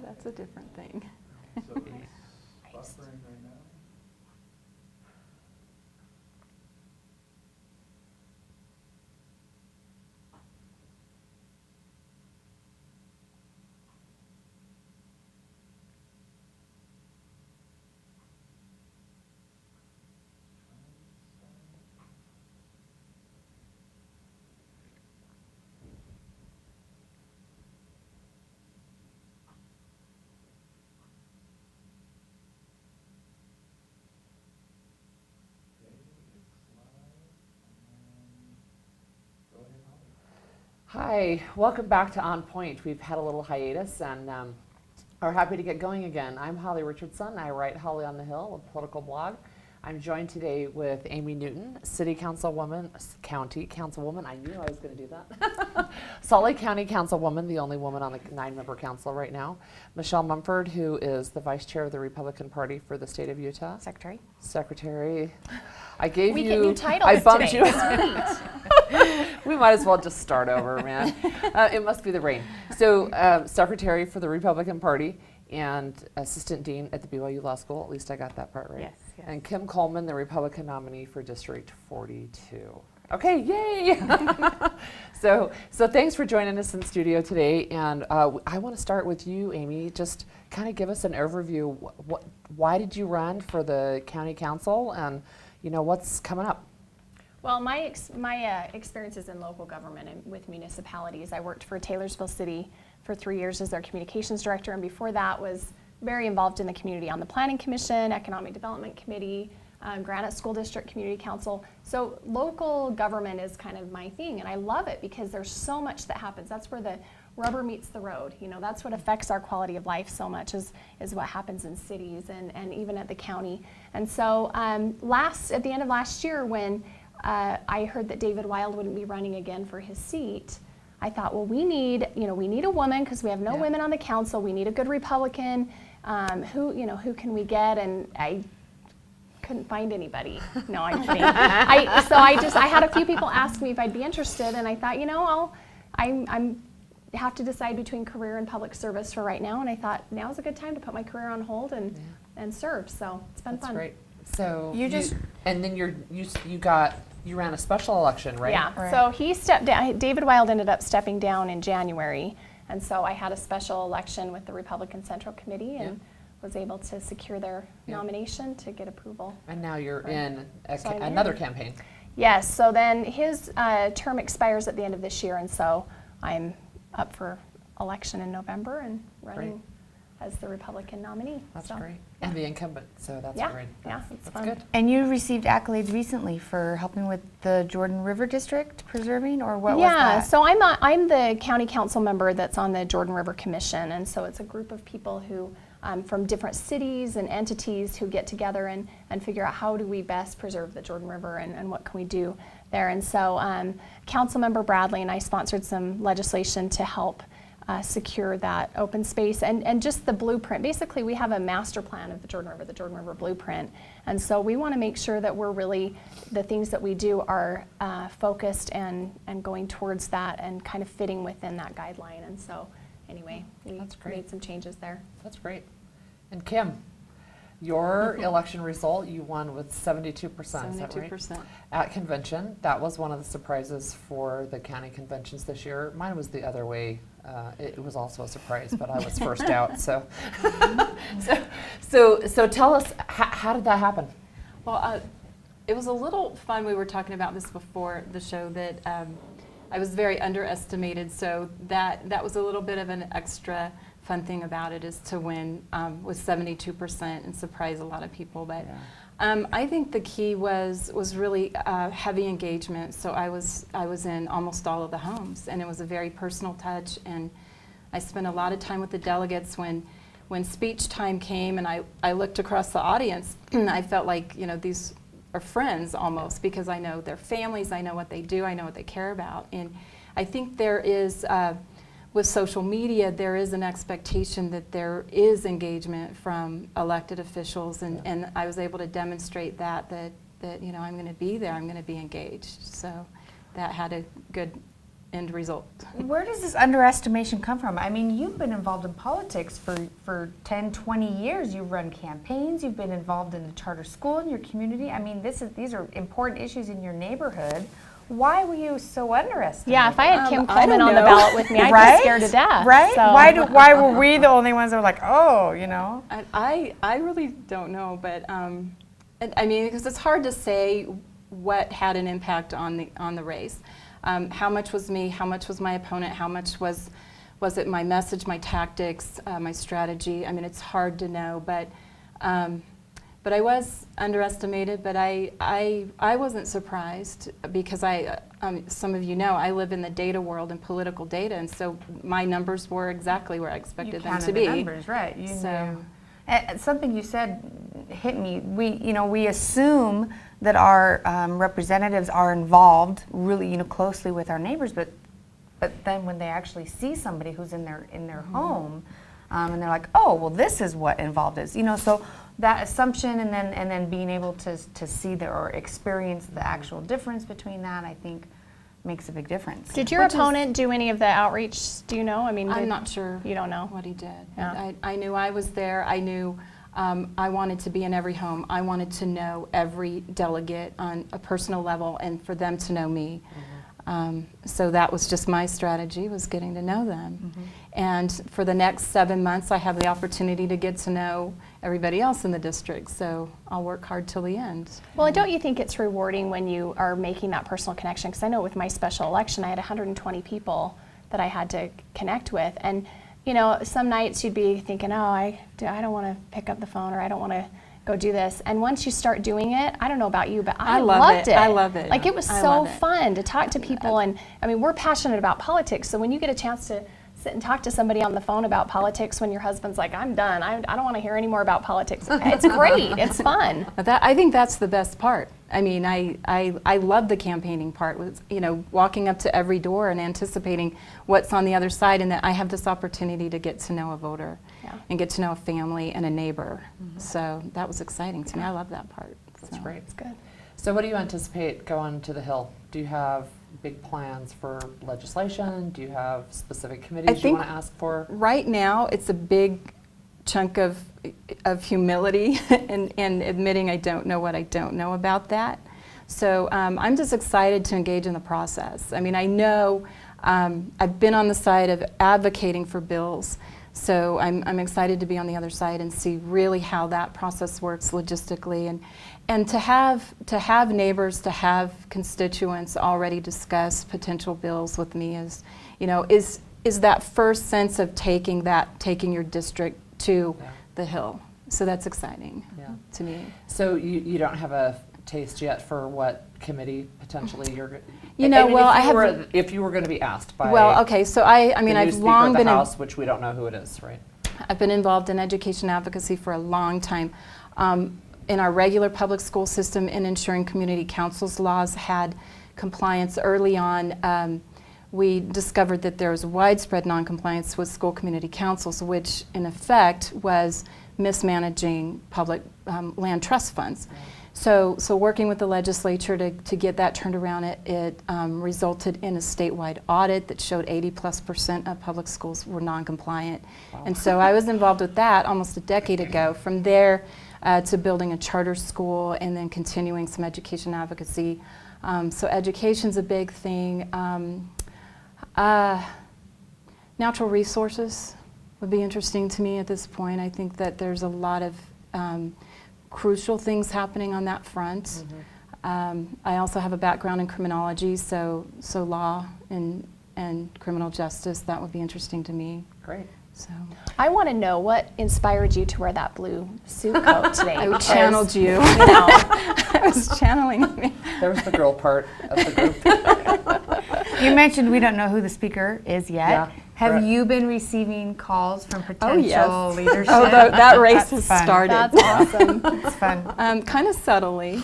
that's a different thing. So it's buffering right now? Hi, welcome back to On Point. We've had a little hiatus and are happy to get going again. I'm Holly Richardson. I write Holly on the Hill, a political blog. I'm joined today with Amy Newton, City Councilwoman, County Councilwoman. I knew I was going to do that. Salt Lake County Councilwoman, the only woman on the 9-member council right now. Michelle Mumford, who is the Vice Chair of the Republican Party for the state of Utah. Secretary. I gave we you. get new titles I bumped today. you. We might as well just start over, man. It must be the rain. So, Secretary for the Republican Party and Assistant Dean at the BYU Law School. At least I got that part right. Yes, yes. And Kim Coleman, the Republican nominee for District 42. Okay, yay! So thanks for joining us in studio today. And I want to start with you, Amy. Just kind of give us an overview. Why did you run for the county council, and what's coming up? Well, my experience is in local government and with municipalities. I worked for Taylorsville City for 3 years as their communications director, and before that was very involved in the community on the Planning Commission, Economic Development Committee, Granite School District Community Council. So local government is kind of my thing, and I love it because there's so much that happens. That's where the rubber meets the road. That's what affects our quality of life so much is what happens in cities and even at the county. And so at the end of last year, when I heard that David Wild wouldn't be running again for his seat, I thought, well, we need a woman because we have no women on the council. We need a good Republican. Who can we get? And I couldn't find anybody. No, I'm kidding. I had a few people ask me if I'd be interested, and I thought, I'm have to decide between career and public service for right now, and I thought now's a good time to put my career on hold and serve. So it's been fun. That's great. So you ran a special election, right? Yeah. Right. So he stepped down. David Wild ended up stepping down in January, and so I had a special election with the Republican Central Committee and was able to secure their nomination to get approval. And now you're in I'm another in. campaign. Yes. So then his term expires at the end of this year, and so I'm up for election in November and running as the Republican nominee. That's great. And the incumbent, so that's great. It's fun. Good. And you received accolades recently for helping with the Jordan River District preserving, or what was Yeah, that? so I'm the county council member that's on the Jordan River Commission, and so it's a group of people who from different cities and entities who get together and figure out how do we best preserve the Jordan River and what can we do there. And so Council Member Bradley and I sponsored some legislation to help secure that open space and just the blueprint. Basically, we have a master plan of the Jordan River Blueprint. And so we want to make sure that we're really, the things that we do are focused and going towards that and kind of fitting within that guideline. And so anyway, we made some changes there. That's great. And Kim, your election result, you won with 72%, is that right? 72%. At convention. That was one of the surprises for the county conventions this year. Mine was the other way. It was also a surprise, but I was first out. So tell us, how did that happen? Well, it was a little fun. We were talking about this before the show that I was very underestimated, so that was a little bit of an extra fun thing about it, is to win with 72% and surprise a lot of people. But I think the key was really heavy engagement. So I was in almost all of the homes, and it was a very personal touch. And I spent a lot of time with the delegates when speech time came, and I looked across the audience, and I felt like these are friends almost, because I know their families, I know what they do, I know what they care about. And I think there is with social media, there is an expectation that there is engagement from elected officials, and I was able to demonstrate that I'm going to be there, I'm going to be engaged. So that had a good end result. Where does this underestimation come from? I mean, you've been involved in politics for 10, 20 years. You've run campaigns. You've been involved in the charter school in your community. I mean, these are important issues in your neighborhood. Why were you so underestimated? Yeah, if I had Kim I Coleman don't on the know. ballot with me, I'd Right? be scared to death. Right? So. Why were we the only ones that were like, oh, you know? I really don't know, but I mean, because it's hard to say what had an impact on the race. How much was me? How much was my opponent? How much was it my message, my tactics, my strategy? I mean, it's hard to know, but I was underestimated. But I wasn't surprised because some of you know I live in the data world and political data, and so my numbers were exactly where I expected them to be. The numbers, right? You So- knew. Something you said hit me. We assume that our representatives are involved really, closely with our neighbors, but then when they actually see somebody who's in their home, and they're like, oh, well, this is what involved is, so that assumption and then being able to see or experience the actual difference between that, I think, makes a big difference. Did your opponent do any of the outreach? Do you know? I mean, I'm not sure. You don't know? What he did. Yeah. I knew I was there. I knew I wanted to be in every home. I wanted to know every delegate on a personal level and for them to know me. So that was just my strategy, was getting to know them. And for the next 7 months, I have the opportunity to get to know everybody else in the district. So I'll work hard till the end. Well, don't you think it's rewarding when you are making that personal connection? Because I know with my special election, I had 120 people that I had to connect with. And, some nights you'd be thinking, oh, I don't want to pick up the phone, or I don't want to go do this. And once you start doing it, I don't know about you, but I loved it. I love it. Like, it was I so love it. fun to talk to people. And, I mean, we're passionate about politics. So when you get a chance to sit and talk to somebody on the phone about politics when your husband's like, I'm done, I don't want to hear any more about politics. It's great. It's fun. I think that's the best part. I mean, I love the campaigning part, with walking up to every door and anticipating what's on the other side, and that I have this opportunity to get to know a voter and get to know a family and a neighbor. So that was exciting to me. I love that part. That's great. It's good. So what do you anticipate going to the Hill? Do you have big plans for legislation? Do you have specific committees you think- want to ask for? Right now, it's a big chunk of humility and admitting I don't know what I don't know about that. So I'm just excited to engage in the process. I mean, I know I've been on the side of advocating for bills, so I'm excited to be on the other side and see really how that process works logistically, and to have neighbors, to have constituents already discuss potential bills with me is that first sense of taking your district to the Hill. So that's exciting to me. So you don't have a taste yet for what committee potentially you're going to... If you were going to be asked by okay, so I mean, the new I've Speaker long of the been House, which we don't know who it is, right? I've been involved in education advocacy for a long time. In our regular public school system, in ensuring community councils laws had compliance early on. We discovered that there was widespread noncompliance with school community councils, which in effect was mismanaging public land trust funds. So working with the legislature to get that turned around, it resulted in a statewide audit that showed 80+% of public schools were non-compliant. Wow. And so I was involved with that almost a decade ago. From there to building a charter school and then continuing some education advocacy. So education's a big thing. Natural resources would be interesting to me at this point. I think that there's a lot of crucial things happening on that front. I also have a background in criminology, so law and criminal justice, that would be interesting to me. Great. So I want to know what inspired you to wear that blue suit coat today. I channeled you. I was channeling me. There was the girl part of the group. You mentioned we don't know who the speaker is yet. Yeah, Have correct. you been receiving calls from potential yes. leadership? Oh, that race has fun. started. That's awesome. It's fun. Kind of subtly,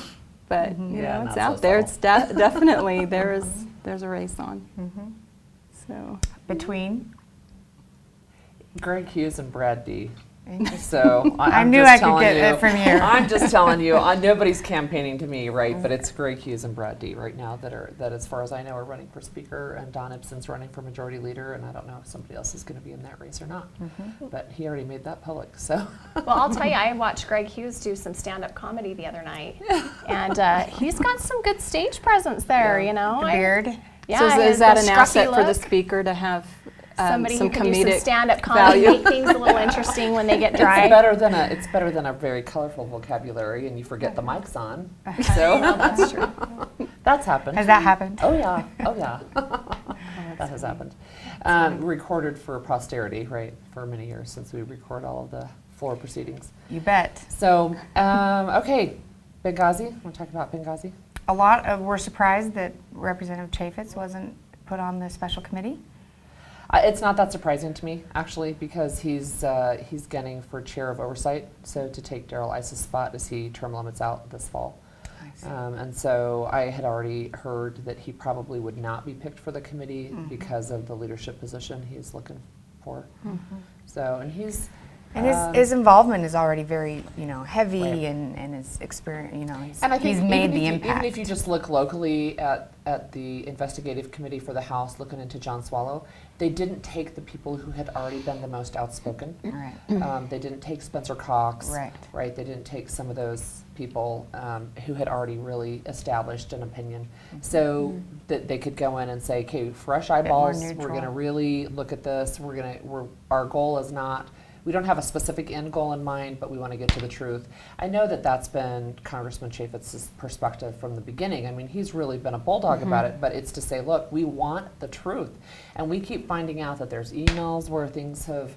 but Yeah, it's not out so there. subtle. It's definitely there's a race on. So Between? Greg Hughes and Brad D. So I I'm knew just I could telling get you, it from you. I'm just telling you, nobody's campaigning to me, right? But it's Greg Hughes and Brad D right now that, as far as I know, are running for speaker, and Don Ibsen's running for majority leader, and I don't know if somebody else is going to be in that race or not. But he already made that public, so. Well, I'll tell you, I watched Greg Hughes do some stand-up comedy the other night, and he's got some good stage presence there, Yeah. you know. The beard. Yeah, So his- is that the an scruffy asset for the look. speaker to have Somebody some who can do some comedic stand-up comedy, value? make things a little interesting when they get dry. It's better than a very colorful vocabulary, and you forget the mic's on. So That's true. that's happened. Has that happened? Oh yeah, oh yeah. That has happened. Recorded for posterity, right? For many years since we record all of the floor proceedings. You bet. So okay, Benghazi. Want to talk about Benghazi? We're surprised that Representative Chaffetz wasn't put on the special committee. It's not that surprising to me, actually, because he's gunning for chair of oversight, so to take Darrell Ice's spot as he term limits out this fall. And so I had already heard that he probably would not be picked for the committee because of the leadership position he's looking for. So, and he's And his involvement is already very, heavy Right. and his experience, And I think he's made even the if impact. Even if you just look locally at the investigative committee for the House, looking into John Swallow, they didn't take the people who had already been the most outspoken. Right. They didn't take Spencer Cox. Right. They didn't take some of those people who had already really established an opinion, so that they could go in and say, "Okay, fresh eyeballs. We're neutral. going to really look at this. Our goal is not." We don't have a specific end goal in mind, but we want to get to the truth. I know that that's been Congressman Chaffetz's perspective from the beginning. I mean, he's really been a bulldog about it, but it's to say, look, we want the truth. And we keep finding out that there's emails where things have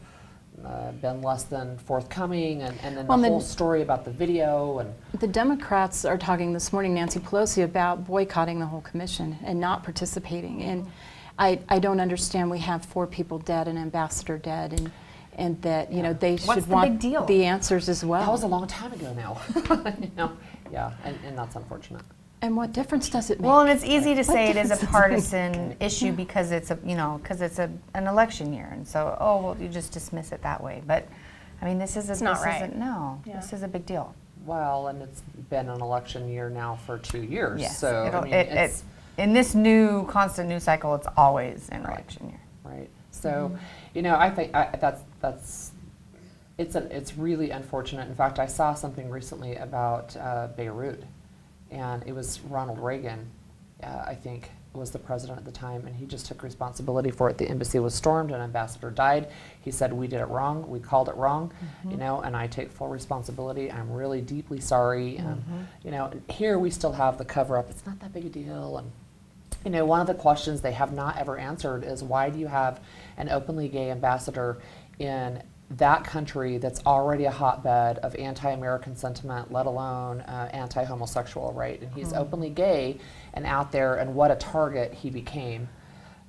been less than forthcoming, and then Well, the then- whole story about the video. And The Democrats are talking this morning, Nancy Pelosi, about boycotting the whole commission and not participating. And I don't understand. We have 4 people dead, an ambassador dead, and that they What's should the want big deal? the answers as well. that was a long time ago now. Yeah, and that's unfortunate. And what difference does it make? Well, and it's easy to say it is a difference does it make? partisan issue because it's an election year, and so well, you just dismiss it that way. But I mean, this is not right. This Yeah. is a big deal. Well, and it's been an election year now for 2 years. Yes. So I mean, it's In this constant news cycle, it's always an election year. right. So, I think it's really unfortunate. In fact, I saw something recently about Beirut, and it was Ronald Reagan, I think, was the president at the time, and he just took responsibility for it. The embassy was stormed, an ambassador died. He said, "We did it wrong. We called it wrong, and I take full responsibility. I'm really deeply sorry." And here we still have the cover-up. It's not that big a deal, and one of the questions they have not ever answered is, why do you have an openly gay ambassador in that country that's already a hotbed of anti-American sentiment, let alone anti-homosexual, right? And he's openly gay and out there, and what a target he became.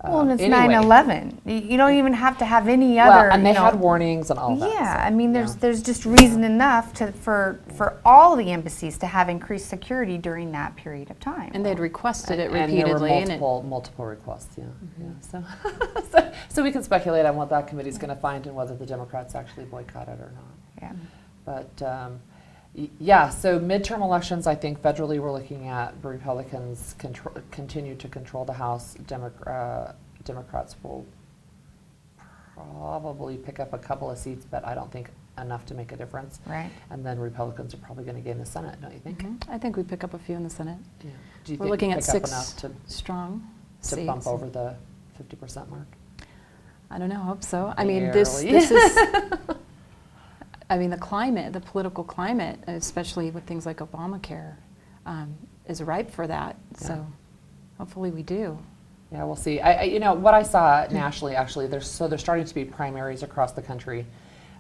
Well, and it's Anyway. 9/11. You don't even have to have any other. Well, and they had warnings and all that. Yeah, so, I mean, there's just reason enough for all the embassies to have increased security during that period of time. And they'd requested it And there were repeatedly. multiple requests, yeah. So we can speculate on what that committee's going to find and whether the Democrats actually boycott it or not. Yeah. But yeah, so midterm elections, I think federally we're looking at Republicans continue to control the House. Democrats will probably pick up a couple of seats, but I don't think enough to make a difference. Right. And then Republicans are probably going to gain the Senate, don't you think? I think we pick up a few in the Senate. Yeah. Do you We're think looking we at pick up 6 enough strong to seats. bump over the 50% mark? I don't know, hope so. I mean, this Barely. is, I mean, the political climate, especially with things like Obamacare, is ripe for that. Yeah. So hopefully we do. Yeah, we'll see. What I saw nationally, actually, there's starting to be primaries across the country.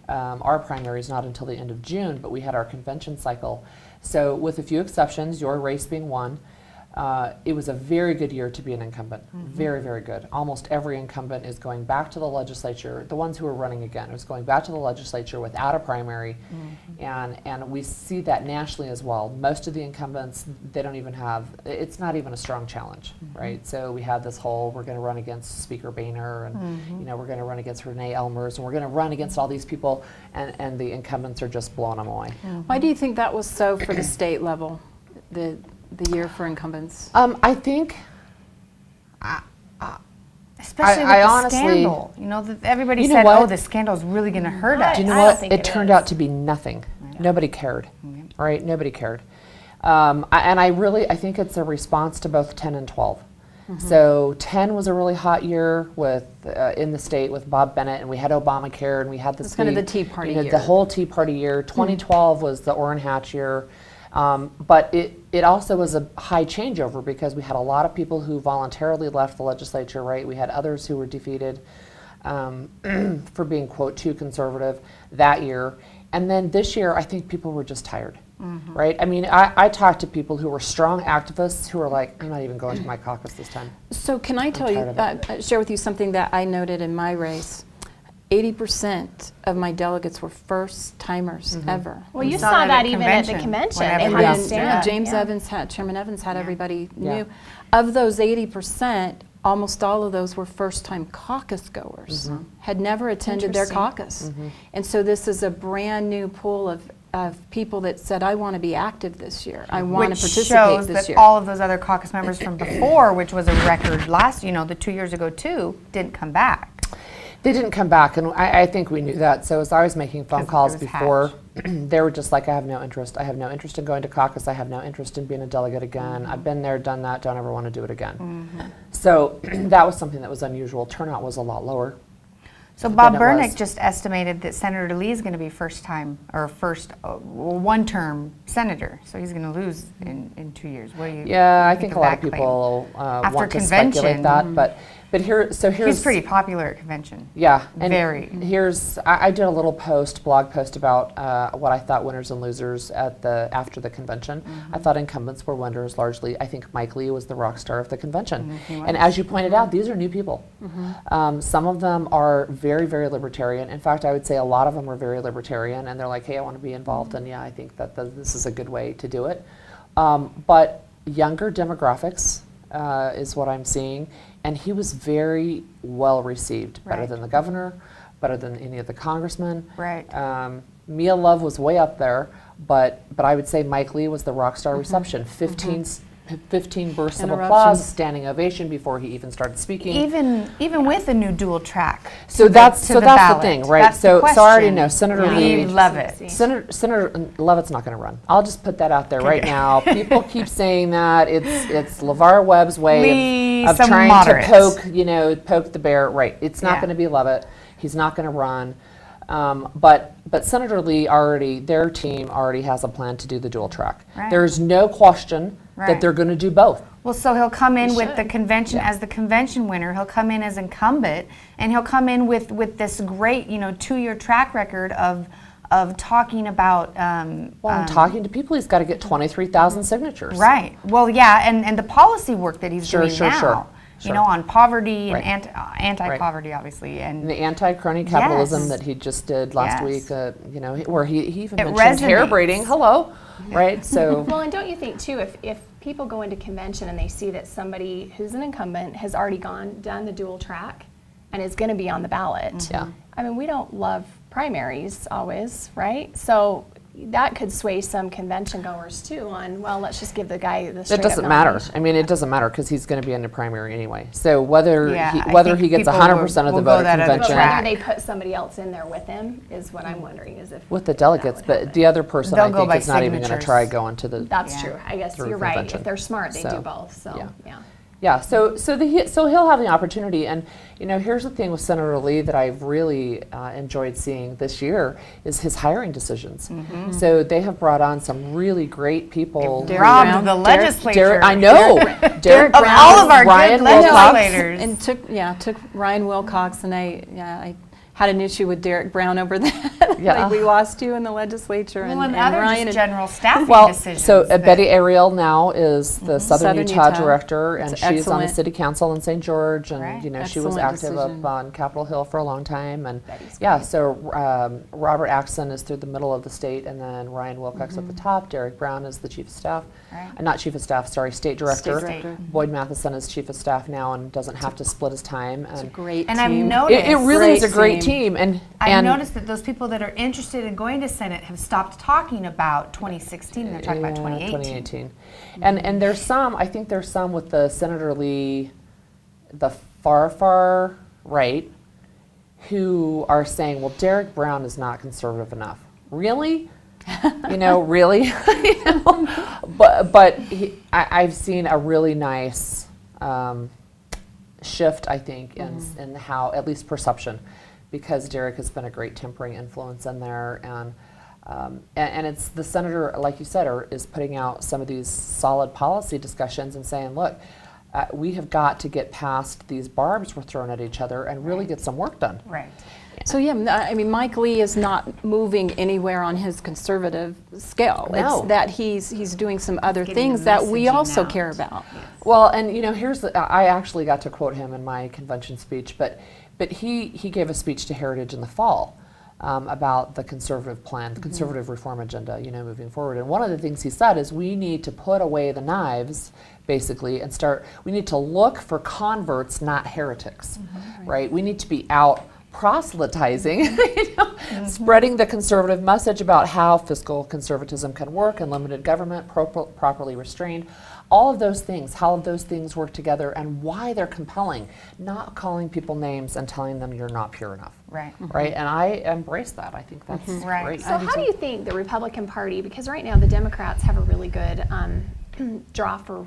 Our primaries not until the end of June, but we had our convention cycle. So with a few exceptions, your race being one, It was a very good year to be an incumbent. Very, very good. Almost every incumbent is going back to the legislature. The ones who are running again is going back to the legislature without a primary, and we see that nationally as well. Most of the incumbents, they don't even have. It's not even a strong challenge, right? So we have this whole, we're going to run against Speaker Boehner, and we're going to run against Renee Elmers, and we're going to run against all these people, and the incumbents are just blowing them away. Why do you think that was so for the state level, the year for incumbents? I think. Especially with I the honestly- scandal. Everybody You know said, what? oh, the scandal is really going to hurt us. Do you know I don't what? think It it turned is. out to be nothing. Nobody cared, right? Nobody cared. And I think it's a response to both 10 and 12. So 10 was a really hot year with in the state with Bob Bennett, and we had Obamacare, and we had this It's kind of big, the Tea Party the year. whole Tea Party year. 2012 was the Orrin Hatch year. But it also was a high changeover because we had a lot of people who voluntarily left the legislature, right? We had others who were defeated for being, quote, too conservative that year. And then this year, I think people were just tired, right? I mean, I talked to people who were strong activists who were like, I'm not even going to my caucus this time. So can I tell you, tired of share with you something that I noted in my race? 80% of my delegates were first timers ever. Well, you saw saw that that at even at the convention, convention. when They everybody had And to stood stand up. James Yeah. Evans had, Chairman Evans had, everybody Yeah. knew. Of those 80%, almost all of those were first-time caucus goers, had never attended their Interesting. caucus. And so this is a brand-new pool of people that said, I want to be active this year. I want to Which participate shows this that year. all of those other caucus members from before, which was a record last, the 2 years ago too, didn't come back. They didn't come back, and I think we knew that. So as I was making phone 'Cause it calls was before, they were just like, I have no interest. I have no interest in going to caucus. I have no interest in being a delegate again. I've been there, done that, don't ever want to do it again. So that was something that was unusual. Turnout was a lot lower. So than Bob it Bernick was. just estimated that Senator Lee is going to be first one-term senator. So he's going to lose in 2 years. What do you Yeah, I think think of a lot that of claim? people After want to speculate convention, that, but here's He's pretty popular at convention. Yeah, and Very. I did a little blog post about what I thought winners and losers after the convention. I thought incumbents were winners largely. I think Mike Lee was the rock star of the convention. He And was. as you pointed out, these are new people. Some of them are very, very libertarian. In fact, I would say a lot of them are very libertarian, and they're like, hey, I want to be involved, and yeah, I think that this is a good way to do it. But younger demographics is what I'm seeing. And he was very well received, better Right. than the governor, better than any of the congressmen. Right. Mia Love was way up there, but I would say Mike Lee was the rock star reception. 15 bursts of applause, Interruptions. standing ovation before he even started speaking. Even with the new dual track. So to that's the the ballot. thing, right? That's the So I already question. know Senator We Lee. love it. Senator Lovett's not going to run. I'll just put that out there right now. People keep saying that it's LeVar Webb's way Lee, of some trying moderates. to poke the bear. Right. It's not Yeah. going to be Lovett. He's not going to run. But Senator Lee their team already has a plan to do the dual track. Right. There's no question Right. that they're going to do both. Well, so he'll come in with the should. convention as the convention winner. He'll come in as incumbent, and he'll come in with this great, 2-year track record of talking about. I'm talking to people. He's got to get 23,000 signatures. Right. Well, yeah, and the policy work that he's doing now. Sure. On poverty Right. and anti-poverty, obviously, And and the anti-crony capitalism Yes. that he just did last Yes. week, where he even It mentioned hair resonates. braiding. Hello, right? So Well, and don't you think too, if people go into convention and they see that somebody who's an incumbent has already done the dual track and is going to be on the ballot, Yeah. I mean, we don't love primaries always, right? So that could sway some convention goers too on, well, let's just give the guy the straight it doesn't up matter. nomination. I mean, it doesn't matter because he's going to be in the primary anyway. So whether Yeah, I whether think he gets people 100% of the will vote go at that other But convention track. whether they put somebody else in there with him is what I'm wondering, is if with the delegates, would but happen. the other person They'll I go think by is not even going to signatures. try going to the. that's Yeah. true. I guess Through you're right. convention. If they're smart, they So, do both. So, yeah. yeah. Yeah, so he'll have the opportunity, and here's the thing with Senator Lee that I've really enjoyed seeing this year is his hiring decisions. So they have brought on some really great people. Derek robbed Brown. the Derek- legislature. I know. Derek Of Brown, all of our Ryan good Wilcox. legislators. And took Ryan Wilcox, and I had an issue with Derek Brown over that. Yeah. Like we lost you in the legislature, Well, and and other Ryan just and general staffing Well, decisions. so that- Betty Ariel now is the Southern Southern Utah Utah. director, and It's she's on the excellent. city council in St. George, and Right. she was Excellent active decision. up on Capitol Hill for a long time, and Betty's yeah, great. so Robert Axon is through the middle of the state, and then Ryan Wilcox at the top. Derek Brown is the chief of staff, Right. not chief of staff, sorry, state director. director. Boyd Matheson is chief of staff now and doesn't have to split his time. it's a And great And I've team. noticed- it really is a great Great team, and I've noticed that those people that are interested in going to Senate have stopped talking about 2016 and they're talking about 2018. And there's some, I think there's some with the Senator Lee, the far right, who are saying, well, Derek Brown is not conservative enough. Really? Really? But I've seen a really nice shift, I think, in how, at least perception, because Derek has been a great tempering influence in there, and it's the senator, like you said, is putting out some of these solid policy discussions and saying, look, we have got to get past these barbs we're throwing at each other and really get some work done. Right. So yeah, I mean, Mike Lee is not moving anywhere on his conservative scale. No. It's that he's doing some other Getting things the that we messaging also out. care about. Well, and I actually got to quote him in my convention speech, but he gave a speech to Heritage in the fall about the conservative plan, the conservative reform agenda, moving forward. And one of the things he said is we need to put away the knives, basically, and we need to look for converts, not heretics, right? We need to be out proselytizing, spreading the conservative message about how fiscal conservatism can work and limited government, properly restrained. All of those things, how those things work together and why they're compelling, not calling people names and telling them you're not pure enough. Right. Right? And I embrace that. I think that's Right. great. So how do you think the Republican Party, because right now the Democrats have a really good draw for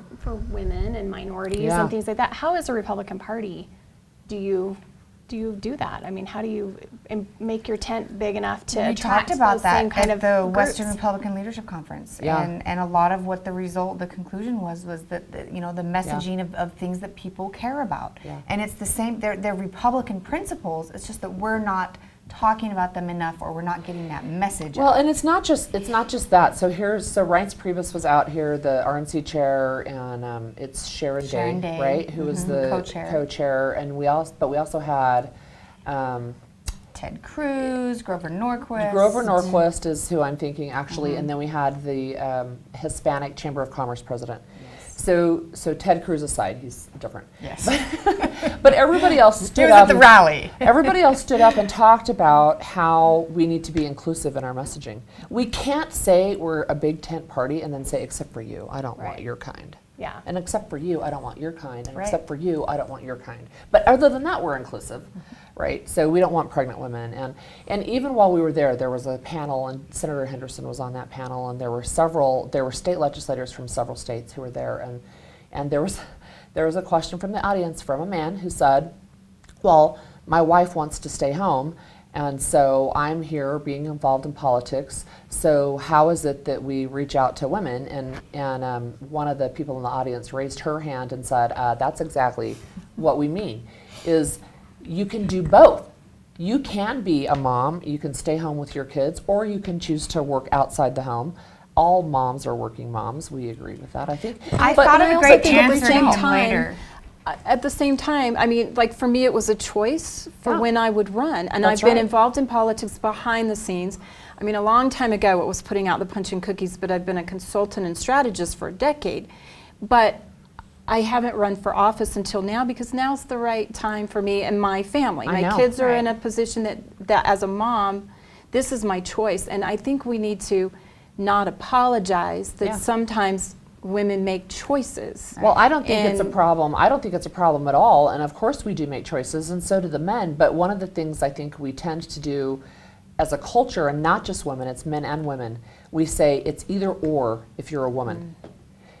women and minorities Yeah. and things like that. How as a Republican Party do you do that? I mean, how do you make your tent big enough to We attract talked about those that same kind at of the groups? Western Republican Leadership Conference, Yeah. and a lot of what the conclusion was that the messaging of things that people care about, Yeah. and it's the same. They're Republican principles. It's just that we're not talking about them enough, or we're not getting that message. Well, out. and it's not just that. So Reince Priebus was out here, the RNC chair, and it's Sharon Day, right, who was the co-chair, and we also had Ted Cruz, Grover Norquist. Grover Norquist is who I'm thinking actually, and then we had the Hispanic Chamber of Commerce president. So Ted Cruz aside, he's different. Yes. But everybody else He stood was up. at the rally. Everybody else stood up and talked about how we need to be inclusive in our messaging. We can't say we're a big tent party and then say, except for you, I don't want Right. your kind. Yeah. And except for you, I don't want your kind. And Right. except for you, I don't want your kind. But other than that, we're inclusive, right? So we don't want pregnant women. And even while we were there was a panel, and Senator Henderson was on that panel, and there were state legislators from several states who were there, and there was a question from the audience from a man who said, well, my wife wants to stay home, and so I'm here being involved in politics. So how is it that we reach out to women? And one of the people in the audience raised her hand and said, that's exactly what we mean, is you can do both. You can be a mom, you can stay home with your kids, or you can choose to work outside the home. All moms are working moms. We agree with that, I think. I But thought I of a also great think at the answer same from time, later. At the same time, I mean, like for me, it was a choice for Yeah. when I would run. And That's I've been right. involved in politics behind the scenes. I mean, a long time ago, it was putting out the punch and cookies, but I've been a consultant and strategist for a decade. But I haven't run for office until now because now's the right time for me and my family. I My know. kids are Right. in a position that as a mom, this is my choice. And I think we need to not apologize that Yeah. sometimes women make choices. Well, I don't think it's a And- problem. I don't think it's a problem at all. And of course we do make choices, and so do the men. But one of the things I think we tend to do as a culture, and not just women, it's men and women, we say it's either or if you're a woman.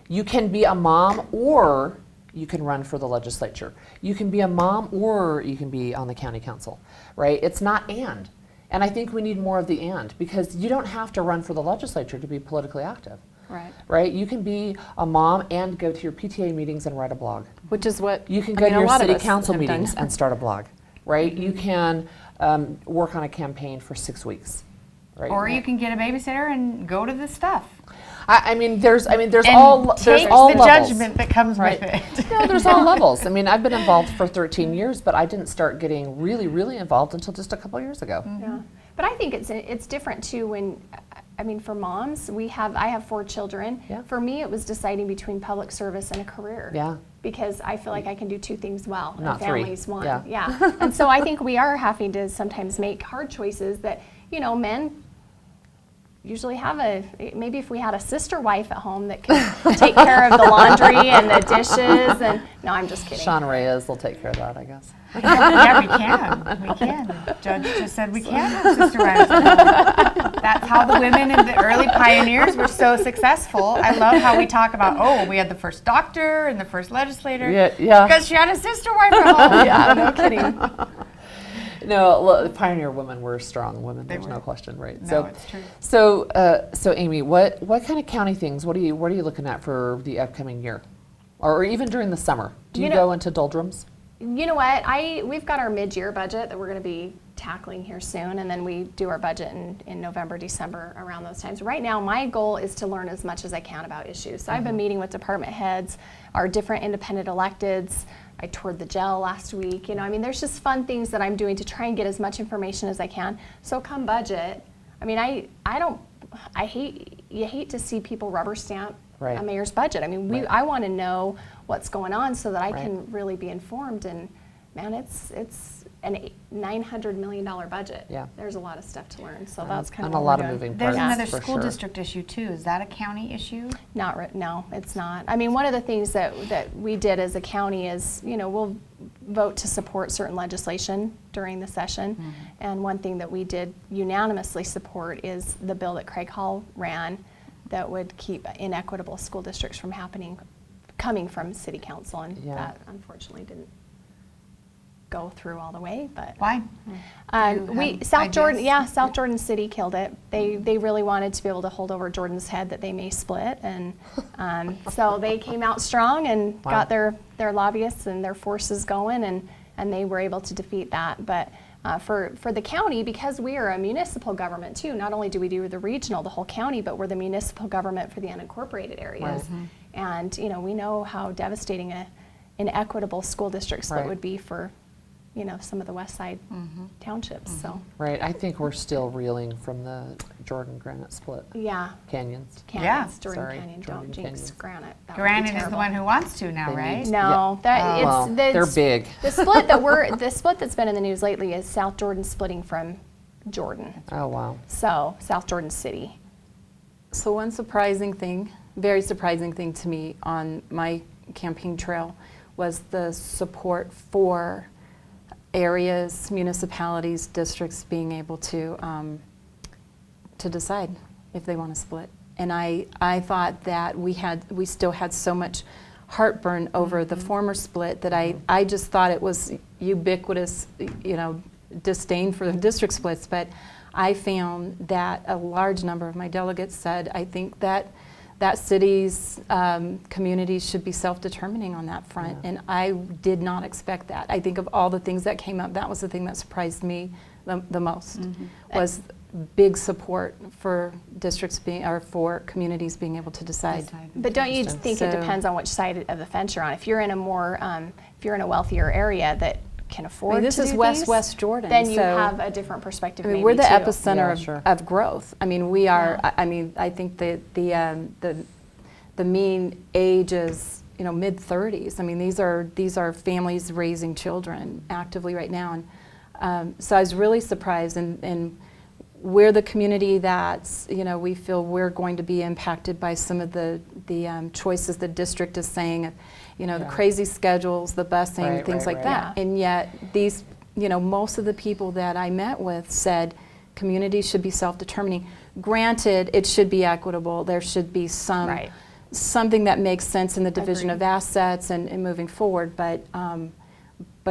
You can be a mom or you can run for the legislature. You can be a mom or you can be on the county council, right? It's not and. And I think we need more of the and, because you don't have to run for the legislature to be politically active. Right. Right? You can be a mom and go to your PTA meetings and write a blog. Which is what You can I go mean, to a your lot of city us council have done. meetings and start a blog, right? You can work on a campaign for 6 weeks, right? Or you can get a babysitter and go to the stuff. I mean, there's And all take all the levels. judgment that comes Right. with it. No, there's all levels. I mean, I've been involved for 13 years, but I didn't start getting really, really involved until just a couple years ago. Mm-hmm. Yeah, but I think it's different too when, I mean, for moms, I have 4 children. Yeah. For me, it was deciding between public service and a career. Yeah. Because I feel like I can do 2 things well, Not and 3. families one. Yeah. And so I think we are having to sometimes make hard choices that, men usually have maybe if we had a sister wife at home that could take care of the laundry and the dishes and, no, I'm just kidding. Sean Reyes will take care of that, I guess. Yeah, we can. We can. The judge just said we can have sister wives at home. That's how the women in the early pioneers were so successful. I love how we talk about, we had the first doctor and the first legislator. Yeah. Because she had a sister wife at home. Yeah, no kidding. No, look, the pioneer women were strong women. They There's were. no question, right? No, it's true. So Amy, what kind of county things? What are you looking at for the upcoming year, or even during the summer? Do you go into doldrums? You know what? We've got our mid-year budget that we're going to be tackling here soon, and then we do our budget in November, December, around those times. Right now, my goal is to learn as much as I can about issues. So I've been meeting with department heads, our different independent electeds. I toured the jail last week. There's just fun things that I'm doing to try and get as much information as I can. So come budget, you hate to see people rubber stamp Right. a mayor's budget. Right. I want to know what's going on so that I Right. can really be informed. And man, it's an $900 million budget. Yeah. There's a lot of stuff to learn. So that's kind and of a what lot we're of doing. moving There's parts. another for school sure. district issue too. Is that a county issue? No, it's not. One of the things that we did as a county is, we'll vote to support certain legislation during the session. Mm-hmm. And one thing that we did unanimously support is the bill that Craig Hall ran that would keep inequitable school districts from coming from city council. And Yeah. that unfortunately didn't go through all the way, but. Why? have South Jordan, ideas? South Jordan City killed it. They really wanted to be able to hold over Jordan's head that they may split, and so they came out strong and Wow. got their lobbyists and their forces going, and they were able to defeat that. But for the county, because we are a municipal government too, not only do we do the regional, the whole county, but we're the municipal government for the unincorporated areas. And we know how devastating an inequitable school district split Right. would be for some of the west side townships. So Right. I think we're still reeling from the Jordan Granite split yeah, canyons. canyons, Jordan Sorry, Canyon, Jordan don't jinx Canyons. granite. That would be Granite is the terrible. one who wants to now, They right? need- No, that Well, they're big. The split that's been in the news lately is South Jordan splitting from Jordan. Oh wow. So South Jordan City. So one surprising thing, very surprising thing to me on my campaign trail was the support for areas, municipalities, districts being able to decide if they want to split. And I thought that we still had so much heartburn over the former split that I just thought it was ubiquitous, disdain for the district splits. But I found that a large number of my delegates said, I think that city's communities should be self-determining on that front. Yeah. And I did not expect that. I think of all the things that came up, that was the thing that surprised me the most, was big support for districts or for communities being able to decide. But don't you Interesting. think it So- depends on which side of the fence you're on? If you're in a more, if you're in a wealthier area that can afford this to is do West these, Jordan, then you so- have a different perspective. I mean, maybe we're the too. epicenter Yeah, of, sure. of growth. I mean, we are. Yeah. I mean, I think the mean age is mid-30s. I mean, these are families raising children actively right now, and so I was really surprised. And we're the community that's we feel we're going to be impacted by some of the choices the district is saying. The Yeah. crazy schedules, the busing, Right, things right, like right. that. Yeah. And yet these, most of the people that I met with said communities should be self-determining. Granted, it should be equitable. There should be Right. something that makes sense in the division Agreed. of assets and moving forward, but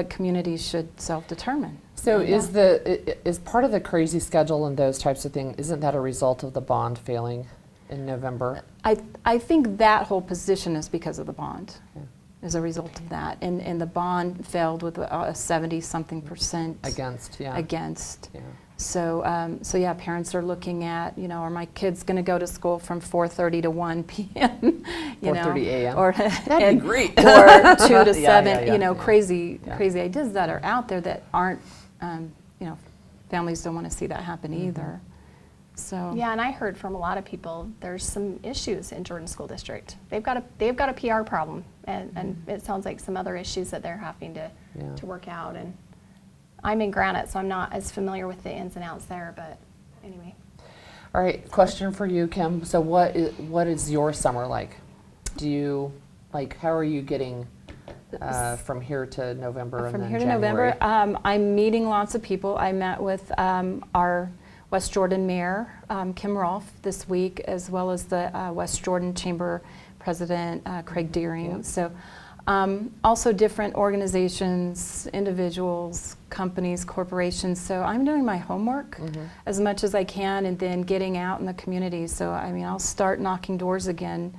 communities should self-determine. So is part of the crazy schedule and those types of things, isn't that a result of the bond failing in November? I think that whole position is because of the bond. Yeah. as a result of that. And the bond failed with a 70-something% Against, yeah. against. Yeah. So yeah, parents are looking at, are my kids going to go to school from 4:30 to 1 p.m.? 4:30 a.m.? Or That'd be great. Or 2 to 7. Yeah. Crazy Yeah. crazy ideas that are out there that aren't. Families don't want to see that happen Mm-hmm. either. So Yeah, and I heard from a lot of people, there's some issues in Jordan School District. They've got a PR problem, and it sounds like some other issues that they're having to work out. And I'm in Granite, so I'm not as familiar with the ins and outs there, but anyway. All right, question for you, Kim. So what is your summer like? How are you getting from here to November and from then here to January? November, I'm meeting lots of people. I met with our West Jordan Mayor, Kim Rolfe, this week, as well as the West Jordan Chamber President, Craig Deering. Yeah. So also different organizations, individuals, companies, corporations. So I'm doing my homework as much as I can and then getting out in the community. So I'll start knocking doors again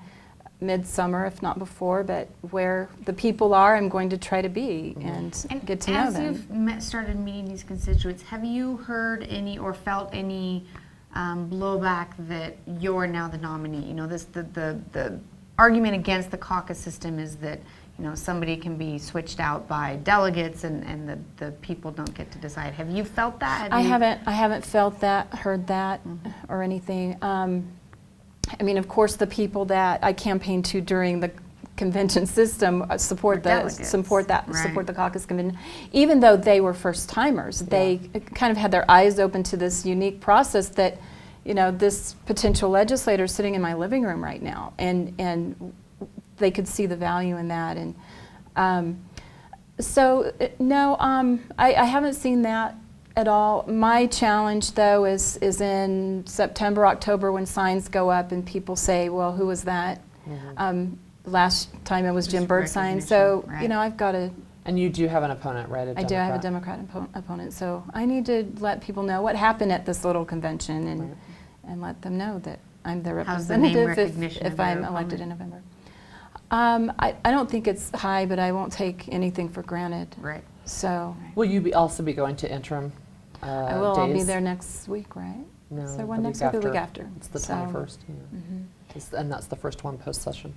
midsummer, if not before, but where the people are, I'm going to try to be and get to know as them. you've started meeting these constituents, have you heard any or felt any blowback that you're now the nominee? The argument against the caucus system is that somebody can be switched out by delegates and the people don't get to decide. Have you felt that? I haven't felt that, heard that, or anything. Of course, the people that I campaigned to during the convention system support the caucus convention, even though they were first timers. They kind of had their eyes open to this unique process that, this potential legislator is sitting in my living room right now, and they could see the value in that. And I haven't seen that at all. My challenge, though, is in September, October, when signs go up and people say, well, who was that? Last time it was Jim Birdsine. So, right. I've got to... And you do have an opponent, right? I do. I have a Democrat opponent. So I need to let people know what happened at this little convention and let them know that I'm their How's the name representative recognition if of your I'm elected in November. I don't think it's high, but I won't take anything for granted. Right. So Will you also be going to interim I will. I'll be days? there next week, right? No, So the one next week week or the week after? It's the So- 21st. Yeah. And that's the first one post-session.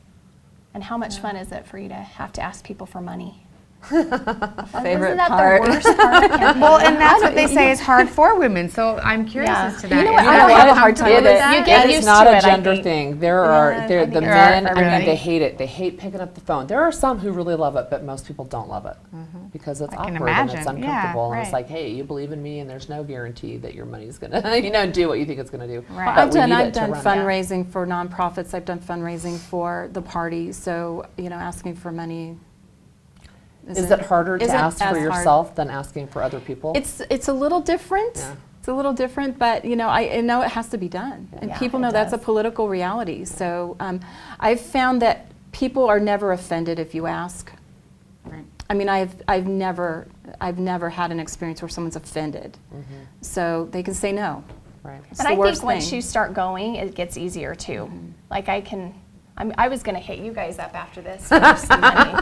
And how much fun is it for you to have to ask people for money? Favorite Isn't that part. the worst part of campaigning? Well, and that's what they say is hard for women. So I'm curious Yeah. as to that. You know what, Is I that don't how have a you hard come time to with it. that? You get It's used not to a it, I gender think. thing. There Yeah, are I the think there are men. everybody. They hate it. They hate picking up the phone. There are some who really love it, but most people don't love it because it's I can awkward and it's imagine. Yeah, uncomfortable. And it's right. like, hey, you believe in me, and there's no guarantee that your money's gonna, do what you think it's gonna do. Right. But we need I've it to done run. fundraising for nonprofits. I've done fundraising for the party. So asking for money. Is it harder to isn't ask for as hard. yourself than asking for other people? It's a little different. Yeah. It's a little different, but I know it has to be done, and Yeah, people it know that's a does. political reality. So I've found that people are never offended if you ask. Right. I've never had an experience where someone's offended, so they can say no. Right. It's But the I worst think once thing. you start going, it gets easier too. Like I was going to hit you guys up after this for some money.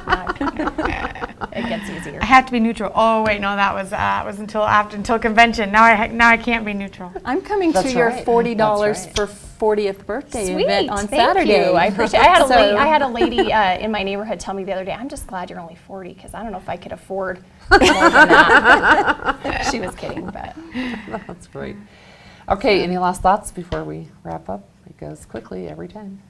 It gets easier. I have to be neutral. Oh wait, no, that was until convention. Now I can't be neutral. I'm coming That's to your right. $40 That's right. for 40th birthday Sweet, event on thank Saturday. you. I appreciate. I So- had a lady in my neighborhood tell me the other day, "I'm just glad you're only 40 because I don't know if I could afford more than that." She was kidding, but That's great. Okay, any last thoughts before we wrap up? It goes quickly every time.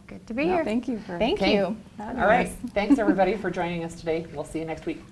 Good to be No, here. thank you for thank Okay. you. All right. Thanks, everybody, for joining us today. We'll see you next week.